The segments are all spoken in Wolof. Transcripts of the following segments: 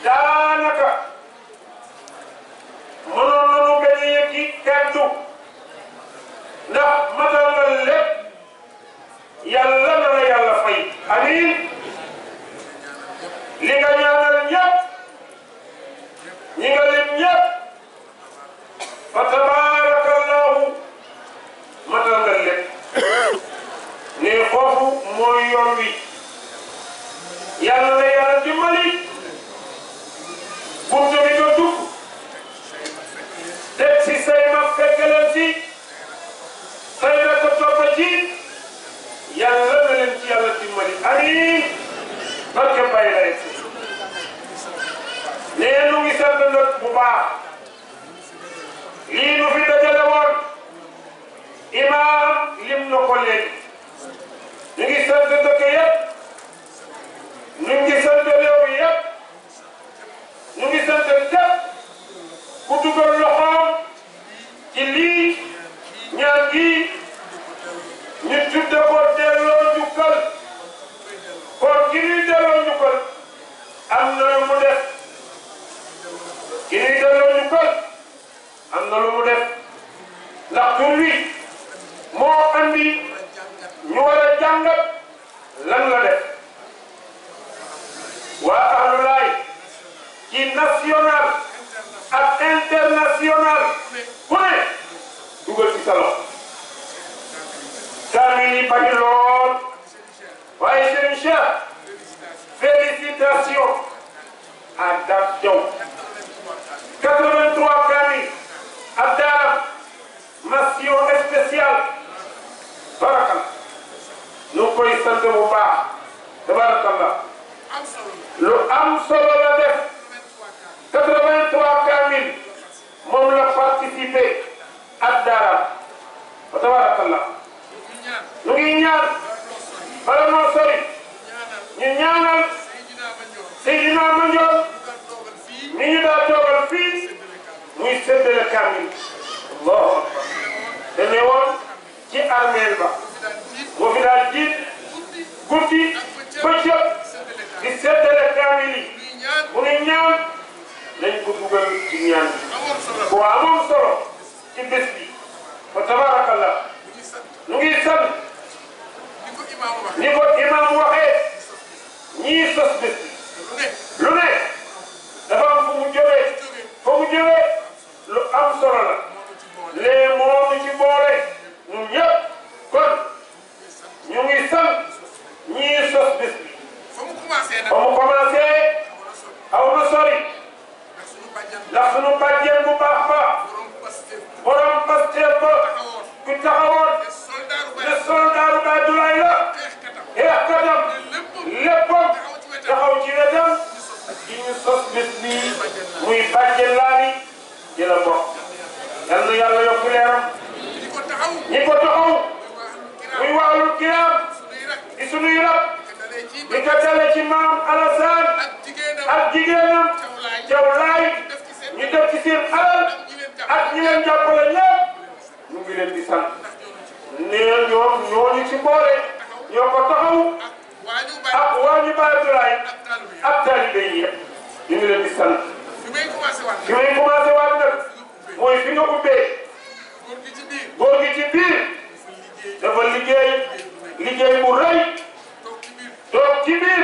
daanaka mënoon nañu bañ a yëkki kaddu ndax matal nga lépp yàlla na la yàlla fay amiin li nga ñaanal ñëpp ñi nga lim ñëpp fa tabarakallahu matal nga lépp ne foofu mooy yoon wi yàlla na yàlla dimbali buntu bi nga dugg teg si say mag fekk leen si say rakk topp ci yàlla na leen ci yàlla dimbali amiin barke Baye lay nee nu ngi sant nag bu baax lii nu fi dajale woon imaam lim na ko léegi ñu ngi sant dëkk yëpp ñu ngi sant réew yëpp ñu ngi sant képp ku dugal loxoom ci lii ñaan gi ñu tudde ko delloo njukkal kon ki ñuy delloo njukkal am na lu mu def ki ñuy delloo njukkal am na lu mu def ndax tur wi moo andi ñu war a jàngat lan la def waa Ahlulaay ci national ak international ku ne dugal ci salon kaamil yi bari lool waaye Serigne Cheikh félicitations à Dame Diaw 83 kaamil ak daara mention spéciale barakal ñu koy sant bu baax tabarakallah lu am solo la def 83 kaamil moom la participé ak daara tabarakallah ñu ngi ñaan bala noo sori ñu ñaanal Seydina Mandione mi ñu daa toogal fii muy séddale kaamil Allahu akbar te ne woon ci armeel ba moo fi daal jiit guddi bëccëg di séddale kaamil yi bu ñu ñaan nañ ko dugal ci ñaan bi bu amoon solo ci bés bi fa tabarakallah ñu ngi sant ni ko imam waxee ñii sos bés bi lu ne dafa am fu mu jógee lu am solo la lee moomu ci boole ñun ñëpp kon ñu ngi sant ñii sos bés bi fa mu commencé aw na sori ndax sunu bàjjen bu baax ba borom Pastef ba ku taxawoon ne soldaaru Baay la xeex katam léppam taxaw ci wetam di ñu sos bés bi muy bàjjen laani di la bokk yal na yàlla yokk leeram ñi ko taxaw muy waalul kiraam di sunuy rab di ko dale ci maam Alassane ak jigéenam Jawlaay ñu def ci seen alal ak ñi leen jàppale ñëpp ñu ngi leen di sant nee ñoom ñooñu ci boole ñoo ko taxaw ak waa ñu Baay Abdoulaye ak taalibe yi ñu ngi leen di sant fi may commencé waat nag mooy fi nga ubbee góor gi ci biir dafa liggéey bu rëy toog ci biir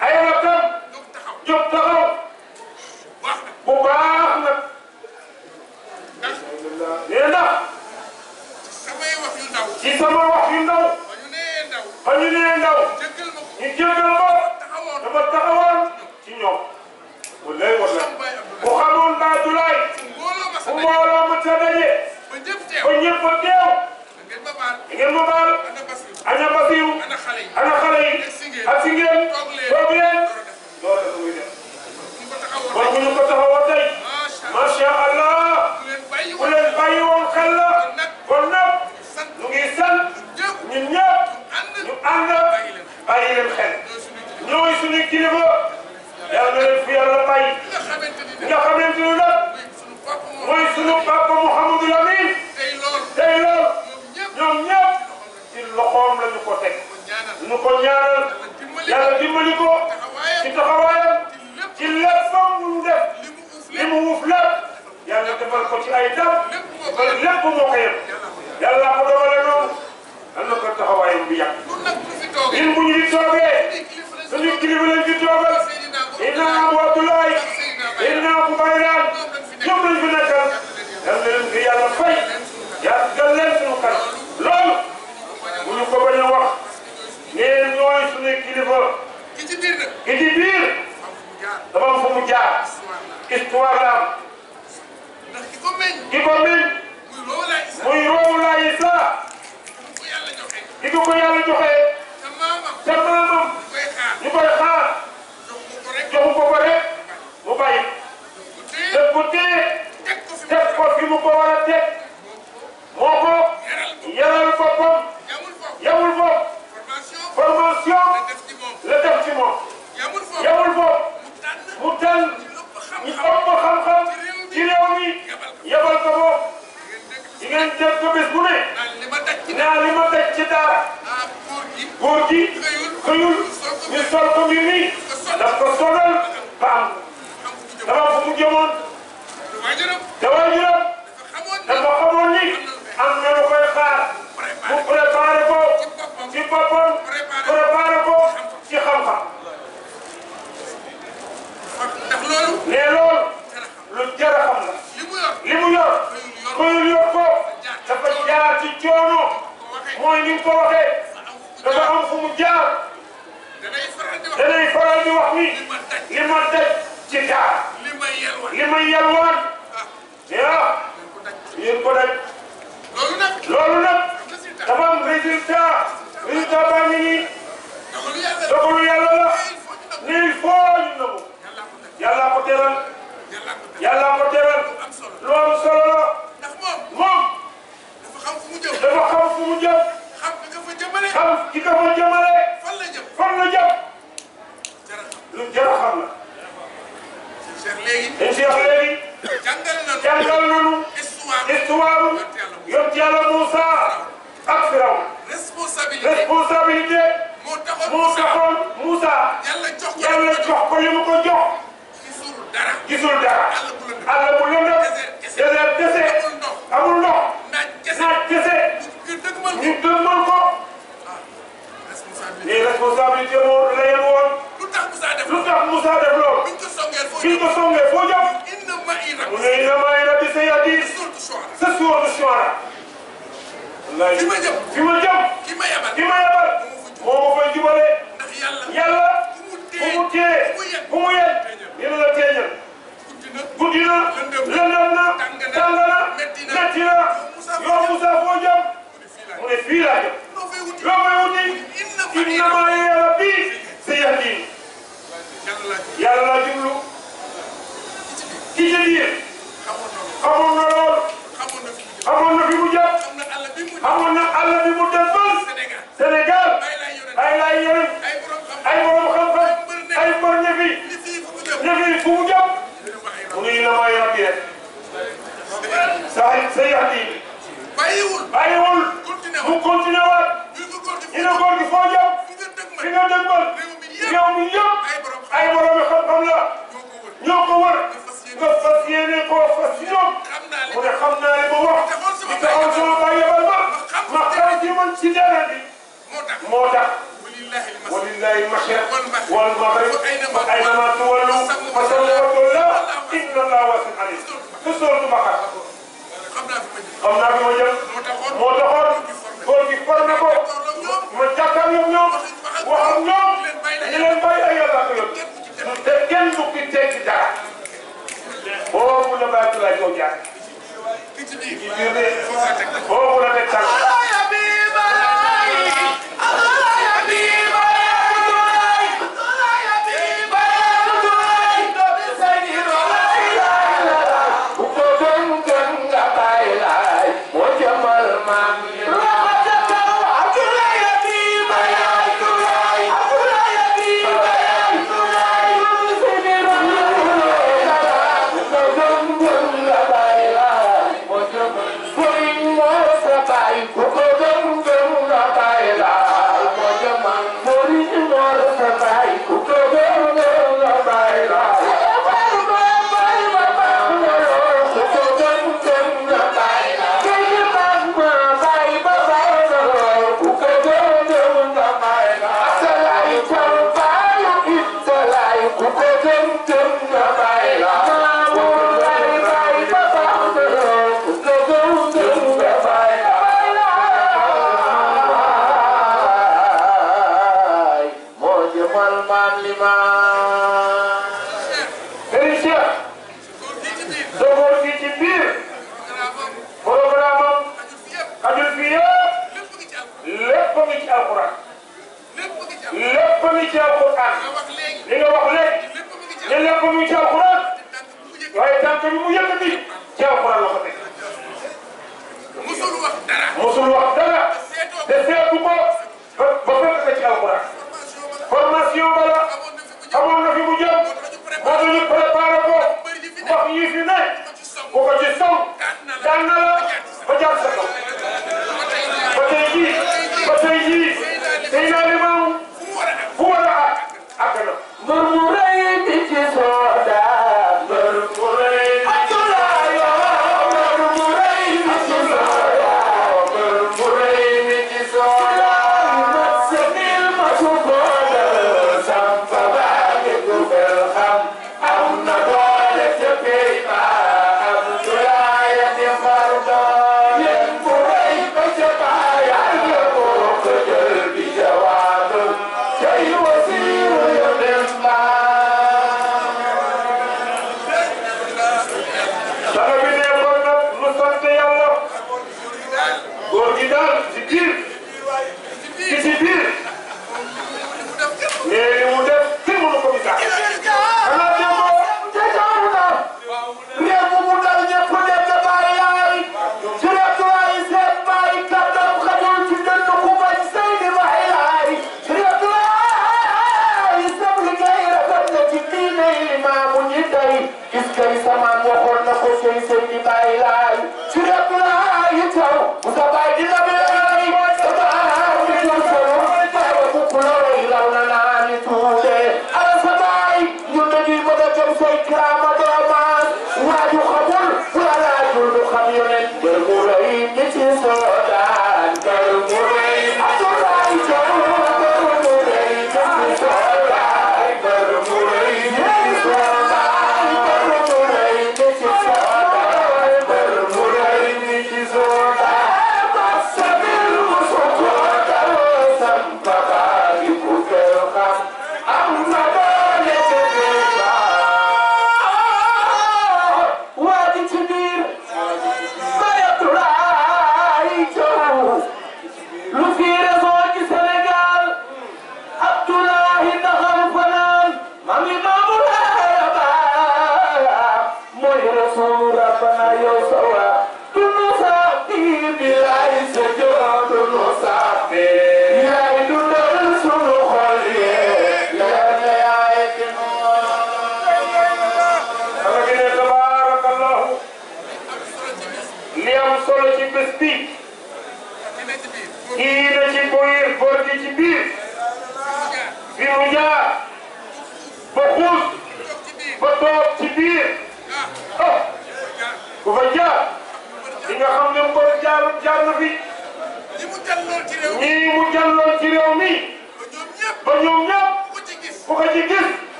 ay rakkam jóg taxaw bu baax nag nee na ci sama wax yu ndaw ba ñu nee ndaw ñu jéggal ma dafa taxawoon ci ñoom wallaay ku xamoon Baay Abdoulaye fu mbooloo ma ca daje ba ñëpp a teew ngeen ma baal ana Basiru ana xale yi ak si ngeen toog leen loolu la muy def kon bu ñu ko taxawoon tey macha allah ku leen bàyyi woon xel la kon nag ñu ngi sant ñun ñëpp ñu ànd bàyyi leen xel ñooy suñu kilifa yàlla na leen fi yàlla bàyyi nga xamante ni nag mooy suñu papa Mouhamadou Lamine tey lool ñoom ñëpp ci loxoom la ñu ko teg ñu ko ñaanal yàlla dimbali ko ci taxawaayam ci lépp lépp moo ko yem yàlla ko dogale noonu am na ko taxawaayam bi yàgg ñun bu ñu di toogee suñu kilifa lañ di toogal inna Abu Abdoulaye inna Abu Bayraan ñoom lañ fi nekkal yal na leen fi yàlla fay yàggal leen suñu kanam loolu bu ñu ko bañ a wax nee ñooy suñu kilifa ki ci biir dafa am fu mu jaar histoire la am ki ko meñ muy roowu laa Isa di ko yàlla joxe te maamam ñu koy xaar joxu ko ko rek mu bàyyi def ko téye teg ko fi mu ko war a teg moo ko yaral boppam yamul bopp formation la def ci moom yamul bopp mu tànn ñu ëpp xam-xam ci réew mi yabal ko bopp di ngeen dégg ko bés bu ne naa li ma daj ci dara góor gi xëyul ñu sol ko mbir mi daf ko solal ba am dafa fu mu jëmoon te waajuram dafa xamoon ni am na lu koy xaar mu préparé ko ci boppam préparé ko ci xam-xam mais loolu lu jar a xam la li mu yor xëyul yor ko dafa jaar ci coono mooy ni mu ko waxee dafa am fu mu jaar danay faral di wax ni li ma daj ci daara li may yalwaan yéen ko daj loolu nag dafa am résultat baa ngi nii dogalu yàlla la ne il faut ñu nangu yàlla ko teral lu am solo la moom dafa xam fu mu jëm xam ki ka fa jëmale fan la jëm lu jar a xam la Cheikh léegi jàngal nañu histoire yonent Yàlla Moussa ak Firaw responsabilité moo taxoon Moussa yàlla jox ko li mu ko jox gisul dara àll bu lëndëm désert kese amul ndox naaj kese ñu dëgmal ko lii responsabilité moo la yéen woon lu tax Moussa def loolu biñ ko songee foo jëm mu ne inna ma'iya rabbi sayahdin sa suuratu Shu'ara wallahi fi ma jëm ki ma yabal moo ma fay jubale yàlla fu mu téye fu mu yem dina la teeñal guddi na lëndëm na tàng na metti na yow Moussa foo jëm mu ne fii laa jëm loo may wuti inna ma'iya rabbi sayahdin yàlla laa jublu ki ci biir xamoon na lool xamoon na fi mu jëm xamoon na àll bi mu defal Sénégal ay laay yéen ay borom xam-xam ay mbër ñefi fu mu jëm mu ne inna ma'iya rabbi rek sayahdin bàyyiwul mu continué waat ñu ne góor gi foo jëm fi nga dëgmal réew mi yëpp ay borom xam-xam la ñoo ko wër nga fas yéene koo fas ñoom mu ne xam naa li mu wax di taxaw sama baay yebal ma xam ci man ci dara bi moo tax walillahi al-mashriq wal maghrib fa aynama tuwallu fa samma wajhullah inna allaha wasi'un alim te sooratu Baqara xam naa fi ma jëm moo taxoon góor gi formé ko ma jàkkaarloo ñoom wax ak ñoom ñu leen bàyyi ay yàlla ko yóbbu te kenn du ki tekki dara boobu la bàyyi laay ko jaar ci biir de boobu la teg tànk Bye.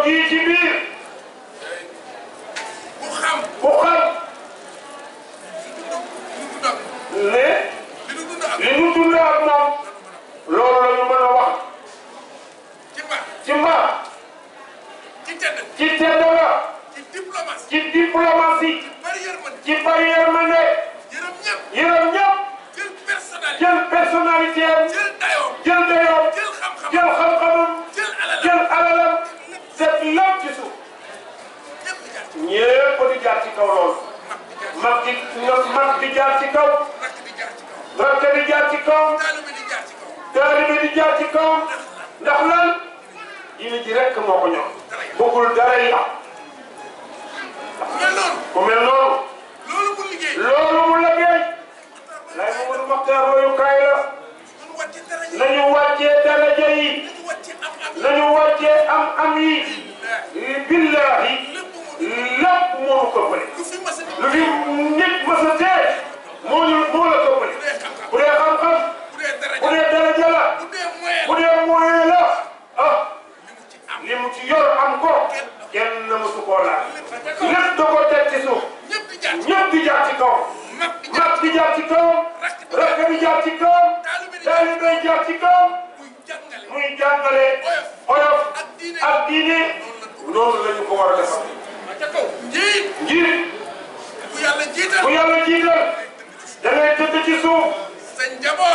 gii ci biir ku xam ne li nu dund ak moom loolu la ñu mën a wax ci mbaax ci tedd la ci diplomatie ci bari yërmande yërëm ñëpp jël personnalité am jël dayoom jël xam-xamam jël alalam def lépp ci suuf ñëpp di jaar ci kaw loolu mag di jaar ci kaw rakk di jaar ci kaw taalibe di jaar ci kaw ndax lan diine ji rek moo ko ñor bëggul dara yàq ku mel noonu loolu mu liggéey lay Mamadou Makhtar royukaay la nañu wàccee daraja yi nañu wàccee am yi billahi lépp moo ko bële lu fi nit mës a tee moo la ko bële bu dee xam-xam bu dee daraja la bu dee moyen la ah li mu ci yor am ko kenn mësu koo laal lépp da ko teg ci suuf ñëpp di jaar ci kaw mag di jaar ci kaw rakk di jaar ci kaw taalibe di jaar ci kaw muy jàngale oyof ak diine noonu la ñu ko war a defal njiit bu yàlla jiital da ngay tëdd ci suuf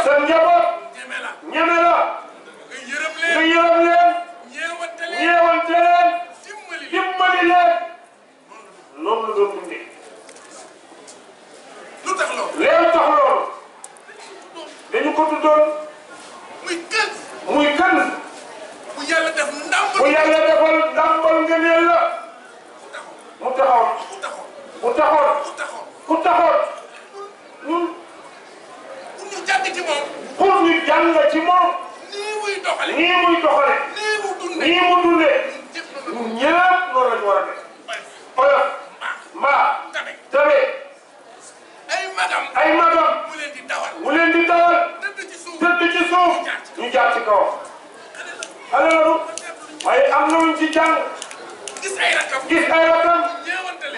sa njaboot ñeme la nga yërëm leen ñeewante leen dimbali leen noonu la doon dundee léegi tax loolu dañu ko tuddoon muy kan bu yàlla defal ndàmbal ngëneel la mu taxoon ñun pour ñu jàng ci moom nii muy doxale nii mu dundee ñun ñëpp loolu la ñu war a def oyof mbaa tabe ay magam mu leen di dawal tëdd ci suuf ñu jaar ci kaw xale la waaye am na luñ ci jàng gis ay rakam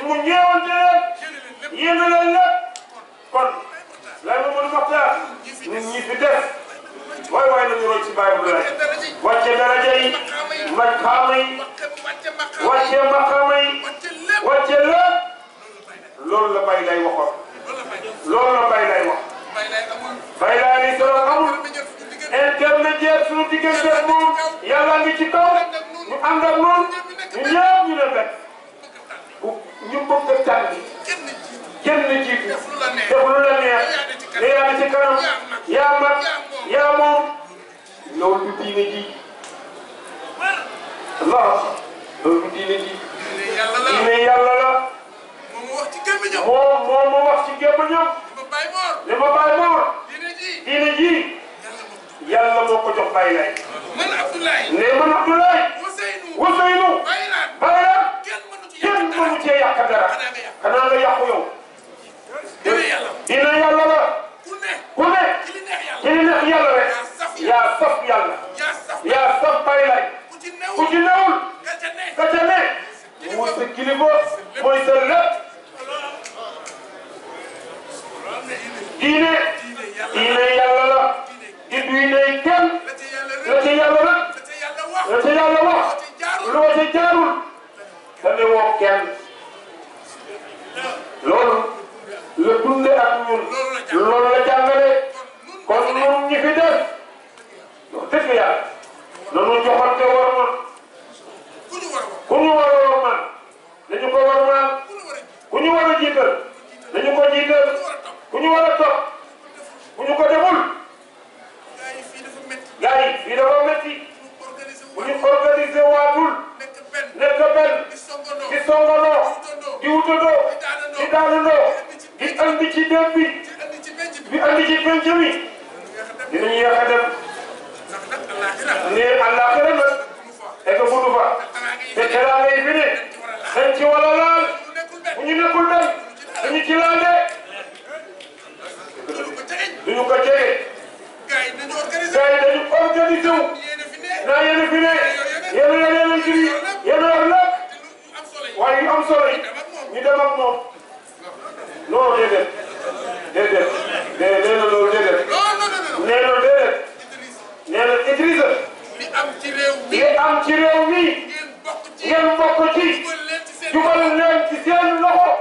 mu ñeewante leen yéene leen lépp kon lay Mamadou Makhtar ñun ñi fi def waay nañu roy ci Baye Abdoulaye wàcce daraja yi maqaama yi wàcce maqaama yi wàcce lépp loolu la Baye lay waxoon loolu la Baye lay wax Baye lay ni solo amul intermédiaire suñu diggante moom yàlla ngi ci kaw ñu ànd ak noonu ñu ñëpp ñu ne benn ñu bëgg a tànn kenn jiitu def lu la neex ne yaa ci kanam yaa mag yaa moom loolu du diine ji Allah loolu du diine ji diine yàlla la moom moo wax ci gémmiñam ne ma Baye Mor diine ji yàlla moo ko jox Baye lay ne man Abdoulaye Ousseynou Baye la kenn mënu cee yàq dara xanaa nga yàqu yow diine yàlla la ku ne ci li neex yàlla rek yaa saf yàlla yaa saf Baye lay ku ci newul ka ca ne mooy sa kilifa mooy sa lépp diine yàlla la di diine kenn la ca yàlla nag la ca yàlla wax loo ca jaarul te ne woo kenn loolu la dunde ak ñun loolu la jàngale kon ñun ñi fi def wax dëgg yàlla nanu joxante war ma ku ñu war a war man dañu ko war man ku ñu war a jiital dañu ko jiital ku ñu war a topp ku ñu ko deful gars yi fii dafa métti bu ñu organisé waatul nekk benn di songandoo di wutandoo di daanandoo di andi ci dem bi di andi ci penc mi dinañu yéex a dem ne àllaaxira nag egg fudu fa te teraanga yi fi ne dañ ci wala laal bu ñu nekkul benn dañu ci laal de duñu ko jege gars yi dañu organisé wu naa yéen a fi ne yéen a yor yeneen ci yéen a yor am ci réew mi ngeen bokk ci jubal leen ci seen loxo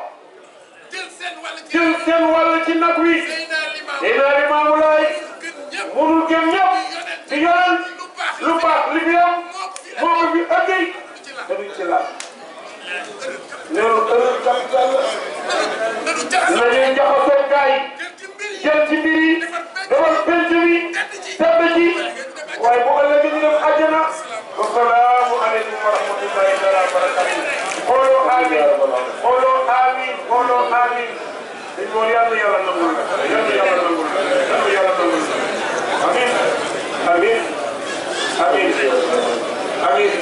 jël seen wàll ci nag wi Seydina Limaamu Laay munul gën ñëpp di yonent lu baax li fi am moo ko fi andi te duñ ci laal loolu heure capital la nañuy jaxasoo gaay jël ci mbir yi defal penc bi tedd ci waaye bu ëllëgee ñu dem àjjana wasalaamu aleykum wa rahmatullahi taala wa barakatuh xooloo amiin xooloo amiin xooloo amiin dañ moom yàlla yàlla nangul yàlla yàlla nangul yàlla yàlla nangul amiin amiin amiin amiin